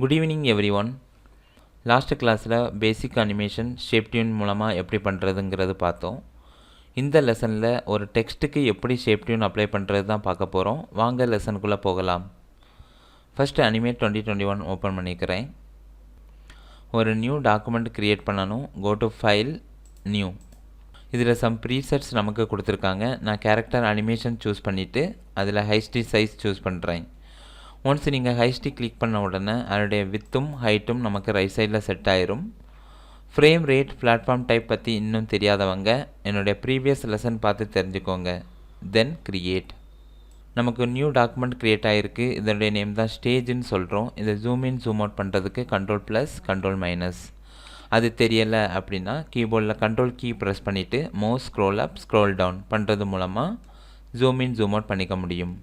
Good evening everyone. Last கிளாஸில் பேசிக் animation shape tune மூலமாக எப்படி பண்ணுறதுங்கிறது பார்த்தோம். இந்த லெசனில் ஒரு டெக்ஸ்ட்டுக்கு எப்படி ஷேப் டியூன் அப்ளை பண்ணுறது தான் பார்க்க போகிறோம். வாங்க லெசனுக்குள்ளே போகலாம். ஃபஸ்ட்டு அனிமேட் 2021 ஓப்பன் பண்ணிக்கிறேன். ஒரு நியூ டாக்குமெண்ட் க்ரியேட் பண்ணணும். Go to file, new. இதில் சம் ப்ரீசெட்ஸ் நமக்கு கொடுத்துருக்காங்க. நான் கேரக்டர் அனிமேஷன் சூஸ் பண்ணிவிட்டு அதில் ஹைஸ்டி சைஸ் சூஸ் பண்ணுறேன். ஒன்ஸ் நீங்கள் ஹைஸ்டி கிளிக் பண்ண உடனே அதனுடைய வித்தும் ஹைட்டும் நமக்கு ரைட் சைடில் செட் ஆயிரும். ஃப்ரேம் ரேட், பிளாட்ஃபார்ம் டைப் பற்றி இன்னும் தெரியாதவங்க என்னுடைய ப்ரீவியஸ் லெசன் பார்த்து தெரிஞ்சுக்கோங்க. தென் கிரியேட். நமக்கு நியூ டாக்குமெண்ட் க்ரியேட் ஆகிருக்கு. இதனுடைய நேம் தான் ஸ்டேஜ்னு சொல்கிறோம். இதை ஜூம் இன் ஜூம் அவுட் பண்ணுறதுக்கு கண்ட்ரோல்+, கண்ட்ரோல்-. அது தெரியலை அப்படின்னா கீபோர்டில் கண்ட்ரோல் கீ ப்ரெஸ் பண்ணிவிட்டு மவுஸ் ஸ்க்ரோல் அப் ஸ்க்ரோல் டவுன் பண்ணுறது மூலமாக ஜூம் இன் ஜூம் அவுட் பண்ணிக்க முடியும்.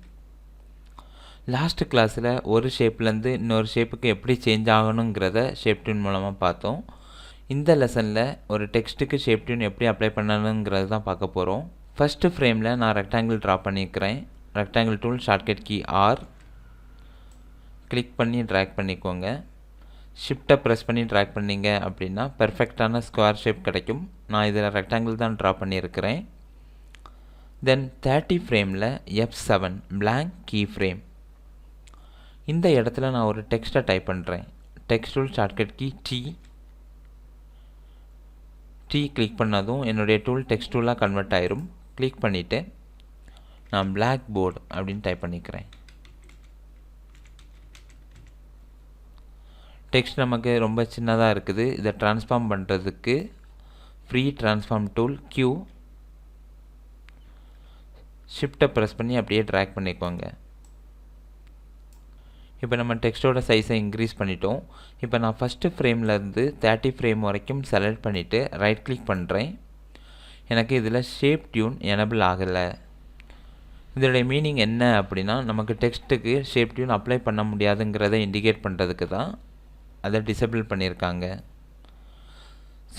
லாஸ்ட் கிளாஸில் ஒரு ஷேப்லேருந்து இன்னொரு ஷேப்புக்கு எப்படி சேஞ்ச் ஆகணுங்கிறத ஷேப் டியூன் மூலமாக பார்த்தோம். இந்த லெசனில் ஒரு டெக்ஸ்ட்டுக்கு ஷேப் டியூன் எப்படி அப்ளை பண்ணணுங்கிறது தான் பார்க்க போகிறோம். ஃபஸ்ட்டு ஃப்ரேமில் நான் ரெக்டாங்கிள் ட்ரா பண்ணியிருக்கிறேன். Rectangle tool shortcut key R click பண்ணி ட்ராக் பண்ணிக்கோங்க. ஷிஃப்ட்டை ப்ரெஸ் பண்ணி ட்ராக் பண்ணிங்க அப்படின்னா பெர்ஃபெக்டான ஸ்கொயர் ஷேப் கிடைக்கும். நான் இதில் ரெக்டாங்கிள் தான் ட்ரா பண்ணியிருக்கிறேன். தென் 30 ஃப்ரேமில் F7 blank கீ ஃப்ரேம். இந்த இடத்துல நான் ஒரு டெக்ஸ்ட்டை டைப் பண்ணுறேன். Text tool shortcut key T click பண்ணதும் என்னுடைய டூல் டெக்ஸ்ட் டூலாக கன்வெர்ட் ஆயிரும். கிளிக் பண்ணிவிட்டு நான் Blackboard அப்படின்னு டைப் பண்ணிக்கிறேன். டெக்ஸ்ட் நமக்கு ரொம்ப சின்னதாக இருக்குது. இதை ட்ரான்ஸ்ஃபார்ம் பண்ணுறதுக்கு ஃப்ரீ ட்ரான்ஸ்ஃபார்ம் டூல் Q, ஷிஃப்ட்டை ப்ரெஸ் பண்ணி அப்படியே ட்ராக் பண்ணிக்கோங்க. இப்போ நம்ம டெக்ஸ்ட்டோட சைஸை இன்க்ரீஸ் பண்ணிட்டோம். இப்போ நான் ஃபஸ்ட்டு ஃப்ரேம்லேருந்து 30 ஃப்ரேம் வரைக்கும் செலக்ட் பண்ணிவிட்டு ரைட் கிளிக் பண்ணுறேன். எனக்கு இதில் ஷேப் டியூன் எனபிள் ஆகலை. இதோடைய மீனிங் என்ன அப்படின்னா நமக்கு டெக்ஸ்ட்டுக்கு ஷேப் டியூன் அப்ளை பண்ண முடியாதுங்கிறத இண்டிகேட் பண்ணுறதுக்கு தான் அதை டிசேபிள் பண்ணியிருக்காங்க.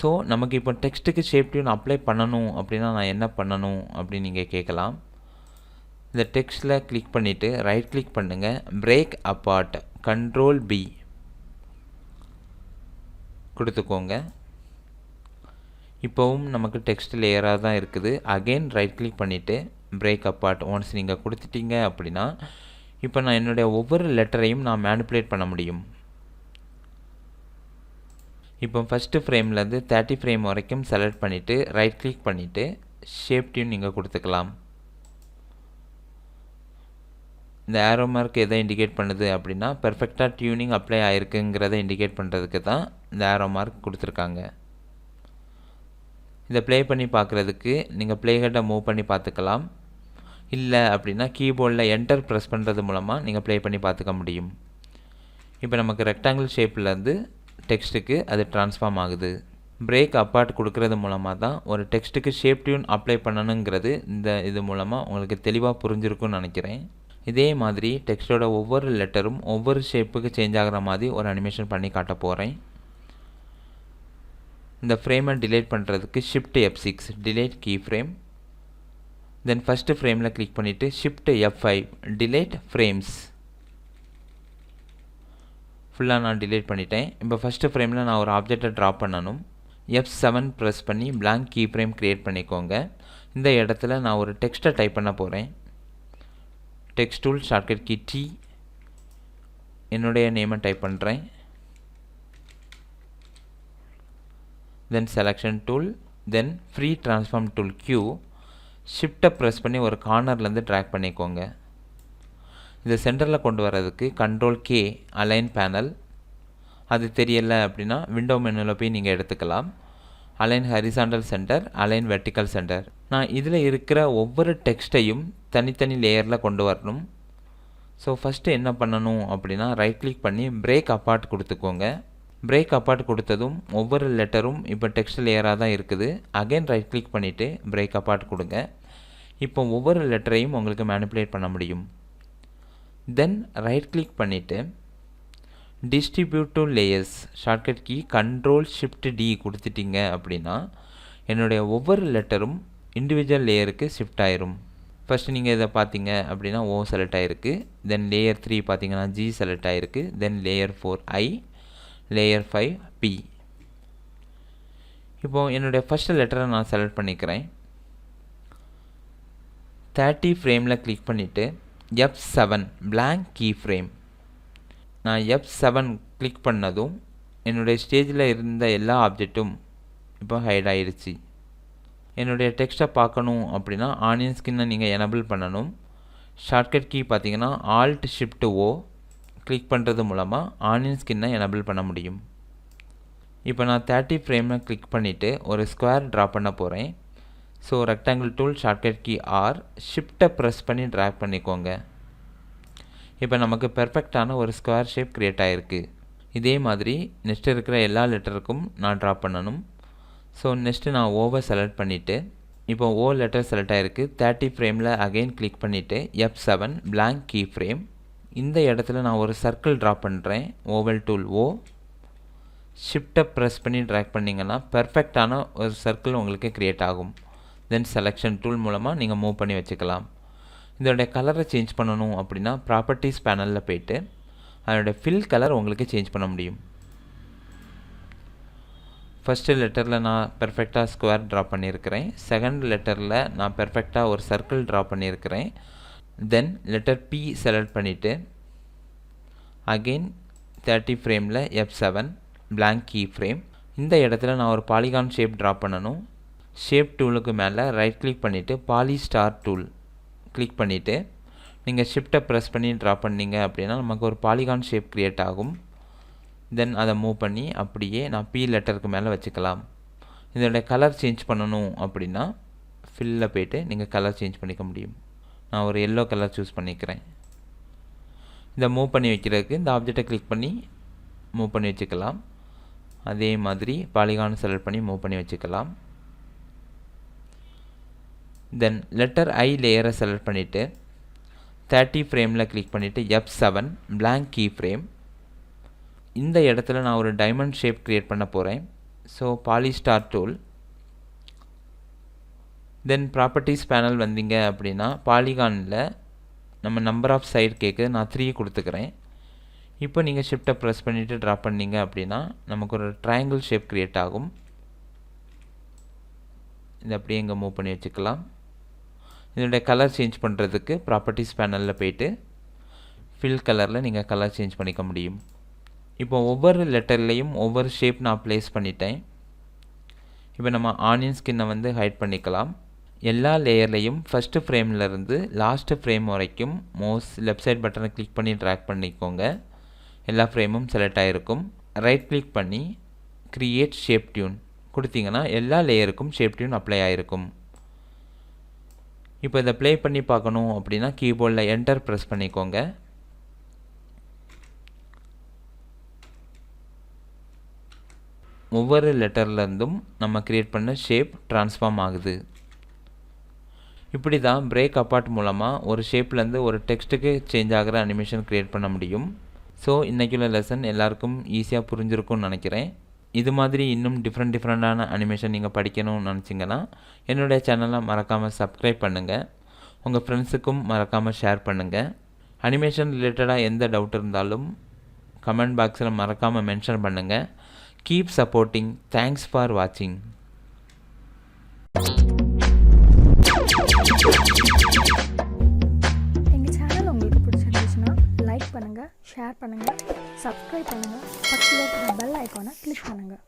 ஸோ நமக்கு இப்போ டெக்ஸ்ட்டுக்கு ஷேப் டியூன் அப்ளை பண்ணணும் அப்படின்னா நான் என்ன பண்ணணும் அப்படின்னு நீங்கள் கேட்கலாம். இந்த டெக்ஸ்ட்டில் கிளிக் பண்ணிவிட்டு ரைட் கிளிக் பண்ணுங்கள். பிரேக் அப்பார்ட், கண்ட்ரோல்-B கொடுத்துக்கோங்க. இப்போவும் நமக்கு டெக்ஸ்ட் லேயராக தான் இருக்குது. அகெயின் ரைட் கிளிக் பண்ணிவிட்டு பிரேக் அப்பார்ட் ஒன்ஸ் நீங்கள் கொடுத்துட்டீங்க அப்படின்னா இப்போ நான் என்னுடைய ஒவ்வொரு லெட்டரையும் நான் மேனிப்புலேட் பண்ண முடியும். இப்போ ஃபஸ்ட்டு ஃப்ரேம்லேருந்து 30 ஃப்ரேம் வரைக்கும் செலக்ட் பண்ணிவிட்டு ரைட் கிளிக் பண்ணிவிட்டு ஷேப் டியூன் நீங்கள் கொடுத்துக்கலாம். இந்த ஏரோ மார்க் எதை இண்டிகேட் பண்ணுது அப்படின்னா பெர்ஃபெக்டாக டியூனிங் அப்ளை ஆகிருக்குங்கிறத இண்டிகேட் பண்ணுறதுக்கு தான் இந்த ஏரோ மார்க் கொடுத்துருக்காங்க. இதை ப்ளே பண்ணி பார்க்குறதுக்கு நீங்கள் ப்ளே ஹெட்டை மூவ் பண்ணி பார்த்துக்கலாம். இல்லை அப்படின்னா கீபோர்டில் என்டர் ப்ரெஸ் பண்ணுறது மூலமாக நீங்கள் ப்ளே பண்ணி பார்த்துக்க முடியும். இப்போ நமக்கு ரெக்டாங்கிள் ஷேப்லேருந்து டெக்ஸ்ட்டுக்கு அது ட்ரான்ஸ்ஃபார்ம் ஆகுது. பிரேக் அப்பார்ட் கொடுக்கறது மூலமாக தான் ஒரு டெக்ஸ்ட்டுக்கு ஷேப் டியூன் அப்ளை பண்ணணுங்கிறது இது மூலமாக உங்களுக்கு தெளிவாக புரிஞ்சிருக்கும்னு நினைக்கிறேன். இதே மாதிரி டெக்ஸ்ட்டோட ஒவ்வொரு லெட்டரும் ஒவ்வொரு ஷேப்புக்கு சேஞ்ச் ஆகிற மாதிரி ஒரு அனிமேஷன் பண்ணி காட்ட போகிறேன். இந்த ஃப்ரேமை டிலேட் பண்ணுறதுக்கு shift F6 delete key frame. Then first ஃப்ரேமில் கிளிக் பண்ணிவிட்டு ஷிஃப்ட் F5 டிலேட் ஃப்ரேம்ஸ். ஃபுல்லாக நான் டிலேட் பண்ணிட்டேன். இப்போ ஃபஸ்ட்டு ஃப்ரேமில் நான் ஒரு ஆப்ஜெக்டை ட்ரா பண்ணணும். F7 ப்ரெஸ் பண்ணி blank கீ ஃப்ரேம் க்ரியேட் பண்ணிக்கோங்க. இந்த இடத்துல நான் ஒரு டெக்ஸ்ட்டை டைப் பண்ண போகிறேன். Text tool shortcut key T, என்னுடைய நேமை டைப் பண்ணுறேன். Then selection tool, then free transform tool Q, ஷிஃப்ட்டை ப்ரெஸ் பண்ணி ஒரு கார்னர்லேருந்து ட்ராக் பண்ணிக்கோங்க. இதை சென்டரில் கொண்டு வரதுக்கு கண்ட்ரோல்-K அலைன் பேனல். அது தெரியலை அப்படின்னா விண்டோ மெனுவில் போய் நீங்கள் எடுத்துக்கலாம். Align horizontal centre, align vertical centre. நான் இதில் இருக்கிற ஒவ்வொரு டெக்ஸ்ட்டையும் தனித்தனி லேயரில் கொண்டு வரணும். ஸோ ஃபஸ்ட்டு என்ன பண்ணணும் அப்படின்னா ரைட் கிளிக் பண்ணி பிரேக் அப்பார்ட் கொடுத்துக்கோங்க. பிரேக் அப்பார்ட் கொடுத்ததும் ஒவ்வொரு லெட்டரும் இப்போ டெக்ஸ்ட் லேயராக தான் இருக்குது. அகைன் ரைட் கிளிக் பண்ணிவிட்டு பிரேக் அப்பார்ட் கொடுங்க. இப்போ ஒவ்வொரு லெட்டரையும் உங்களுக்கு மேனிப்புலேட் பண்ண முடியும். தென் ரைட் கிளிக் பண்ணிவிட்டு distribute to layers shortcut key control shift D கொடுத்துட்டீங்க அப்படின்னா என்னுடைய ஒவ்வொரு லெட்டரும் இண்டிவிஜுவல் லேயருக்கு ஷிஃப்ட் ஆயிரும். ஃபஸ்ட்டு நீங்கள் இதை பார்த்தீங்க அப்படின்னா ஓ செலக்ட் ஆகிருக்கு. தென் லேயர் 3 பார்த்தீங்கன்னா ஜி செலக்ட் ஆகிருக்கு. தென் லேயர் 4 ஐ, லேயர் 5 பி. இப்போது என்னுடைய ஃபஸ்ட்டு லெட்டரை நான் செலக்ட் பண்ணிக்கிறேன். 30 ஃப்ரேமில் கிளிக் பண்ணிவிட்டு F7 blank கீ ஃப்ரேம். நான் F7 கிளிக் பண்ணதும் என்னுடைய ஸ்டேஜில் இருந்த எல்லா ஆப்ஜெக்ட்டும் இப்போ ஹைட் ஆகிடுச்சு. என்னுடைய டெக்ஸ்ட்டை பார்க்கணும் அப்படின்னா ஆனியன் ஸ்கின்னை நீங்கள் எனபிள் பண்ணணும். ஷார்ட்கட் கீ பார்த்தீங்கன்னா Alt Shift O கிளிக் பண்ணுறது மூலமாக ஆனியன் ஸ்கின்னை எனபிள் பண்ண முடியும். இப்போ நான் 30 ஃப்ரேமில் கிளிக் பண்ணிவிட்டு ஒரு ஸ்கொயர் ட்ரா பண்ண போகிறேன். So rectangle tool shortcut key R, ஷிஃப்ட்டை ப்ரெஸ் பண்ணி ட்ராக் பண்ணிக்கோங்க. இப்போ நமக்கு பெர்ஃபெக்டான ஒரு ஸ்கொயர் ஷேப் க்ரியேட் ஆகிருக்கு. இதே மாதிரி நெக்ஸ்ட் இருக்கிற எல்லா லெட்டருக்கும் நான் ட்ரா பண்ணணும். ஸோ நெக்ஸ்ட்டு நான் ஓவை செலக்ட் பண்ணிவிட்டு இப்போ ஓ லெட்டர் செலக்ட் ஆகிருக்கு. 30 ஃப்ரேமில் அகெயின் கிளிக் பண்ணிவிட்டு F7 blank கீ ஃப்ரேம். இந்த இடத்துல நான் ஒரு சர்க்கிள் ட்ரா பண்ணுறேன். ஓவல் டூல் ஓ, ஷிஃப்ட்டை ப்ரெஸ் பண்ணி ட்ராக் பண்ணிங்கன்னா பெர்ஃபெக்டான ஒரு சர்க்கிள் உங்களுக்கு க்ரியேட் ஆகும். தென் செலெக்ஷன் டூல் மூலமாக நீங்கள் மூவ் பண்ணி வச்சுக்கலாம். இதோடைய கலரை சேஞ்ச் பண்ணணும் அப்படின்னா ப்ராப்பர்ட்டிஸ் பேனலில் போய்ட்டு அதோடய ஃபில் கலர் உங்களுக்கு சேஞ்ச் பண்ண முடியும். ஃபஸ்ட்டு லெட்டரில் நான் பெர்ஃபெக்டாக ஸ்கொயர் ட்ரா பண்ணியிருக்கிறேன். செகண்ட் லெட்டரில் நான் பெர்ஃபெக்டாக ஒரு சர்க்கிள் ட்ரா பண்ணியிருக்கிறேன். தென் லெட்டர் பி செலக்ட் பண்ணிவிட்டு அகெயின் 30 ஃப்ரேமில் F7 blank கீ ஃப்ரேம். இந்த இடத்துல நான் ஒரு பாலிகான் ஷேப் ட்ரா பண்ணணும். ஷேப் டூலுக்கு மேலே ரைட் கிளிக் பண்ணிவிட்டு பாலி ஸ்டார் டூல் கிளிக் பண்ணிவிட்டு நீங்கள் ஷிஃப்ட்டை ப்ரெஸ் பண்ணி ட்ரா பண்ணிங்க அப்படின்னா நமக்கு ஒரு பாலிகான் ஷேப் க்ரியேட் ஆகும். தென் அதை மூவ் பண்ணி அப்படியே நான் பி லெட்டருக்கு மேலே வச்சுக்கலாம். இதோடைய கலர் சேஞ்ச் பண்ணணும் அப்படின்னா ஃபில்லில் போய்ட்டு நீங்கள் கலர் சேஞ்ச் பண்ணிக்க முடியும். நான் ஒரு எல்லோ கலர் சூஸ் பண்ணிக்கிறேன். இதை மூவ் பண்ணி வைக்கிறதுக்கு இந்த ஆப்ஜெக்டை கிளிக் பண்ணி மூவ் பண்ணி வச்சுக்கலாம். அதே மாதிரி பாலிகான் செலக்ட் பண்ணி மூவ் பண்ணி வச்சுக்கலாம். தென் லெட்டர் ஐ லேயரை செலக்ட் பண்ணிவிட்டு 30 ஃப்ரேமில் கிளிக் பண்ணிவிட்டு F7 blank கீ ஃப்ரேம். இந்த இடத்துல நான் ஒரு டைமண்ட் ஷேப் க்ரியேட் பண்ண போகிறேன். So polystar tool. Then properties panel வந்தீங்க அப்படின்னா பாலிகானில் நம்ம நம்பர் ஆஃப் சைடு கேட்குது, நான் 3 கொடுத்துக்கிறேன். இப்போ நீங்கள் ஷிஃப்ட்டை ப்ரெஸ் பண்ணிவிட்டு ட்ரா பண்ணிங்க அப்படின்னா நமக்கு ஒரு ட்ரையாங்கிள் ஷேப் க்ரியேட் ஆகும். இதை அப்படியே இங்கே மூவ் பண்ணி வச்சுக்கலாம். இதனுடைய கலர் சேஞ்ச் பண்ணுறதுக்கு ப்ராப்பர்ட்டிஸ் பேனலில் போய்ட்டு ஃபில் கலரில் நீங்கள் கலர் சேஞ்ச் பண்ணிக்க முடியும். இப்போ ஒவ்வொரு லெட்டர்லேயும் ஒவ்வொரு ஷேப் நான் ப்ளேஸ் பண்ணிட்டேன். இப்போ நம்ம ஆனியன் ஸ்கின்னை வந்து ஹைட் பண்ணிக்கலாம். எல்லா லேயர்லேயும் ஃபஸ்ட்டு ஃப்ரேம்லேருந்து லாஸ்ட்டு ஃப்ரேம் வரைக்கும் லெஃப்ட் சைட் பட்டனை கிளிக் பண்ணி ட்ராக் பண்ணிக்கோங்க. எல்லா ஃப்ரேமும் செலக்ட் ஆகிருக்கும். ரைட் கிளிக் பண்ணி க்ரியேட் ஷேப் டியூன் கொடுத்தீங்கன்னா எல்லா லேயருக்கும் ஷேப் டியூன் அப்ளை ஆகிருக்கும். இப்போ இதை ப்ளே பண்ணி பார்க்கணும் அப்படின்னா கீபோர்டில் என்டர் ப்ரெஸ் பண்ணிக்கோங்க. ஒவ்வொரு லெட்டர்லேருந்தும் நம்ம க்ரியேட் பண்ண ஷேப் ட்ரான்ஸ்ஃபார்ம் ஆகுது. இப்படி தான் பிரேக் அப்பார்ட் மூலமாக ஒரு ஷேப்லேருந்து ஒரு டெக்ஸ்ட்டுக்கு சேஞ்ச் ஆகிற அனிமேஷன் க்ரியேட் பண்ண முடியும். ஸோ இன்றைக்குள்ள லெசன் எல்லாருக்கும் ஈஸியாக புரிஞ்சிருக்கும்னு நினைக்கிறேன். இது மாதிரி இன்னும் டிஃப்ரெண்ட்டான அனிமேஷன் நீங்கள் படிக்கணும்னு நினச்சிங்கன்னா என்னுடைய சேனலை மறக்காமல் சப்ஸ்கிரைப் பண்ணுங்கள். உங்கள் ஃப்ரெண்ட்ஸுக்கும் மறக்காமல் ஷேர் பண்ணுங்கள். அனிமேஷன் ரிலேட்டடாக எந்த டவுட் இருந்தாலும் கமெண்ட் பாக்ஸில் மறக்காமல் மென்ஷன் பண்ணுங்கள். Keep supporting. தேங்க்ஸ் ஃபார் வாட்சிங். எங்கள் சேனல் உங்களுக்கு பிடிச்சிருந்துச்சுன்னா லைக் பண்ணுங்கள், ஷேர் பண்ணுங்கள், சப்ஸ்கிரைப் பண்ணுங்கள், பக்கத்தில் இருக்கிற பெல் ஐக்கானை கிளிக் பண்ணுங்கள்.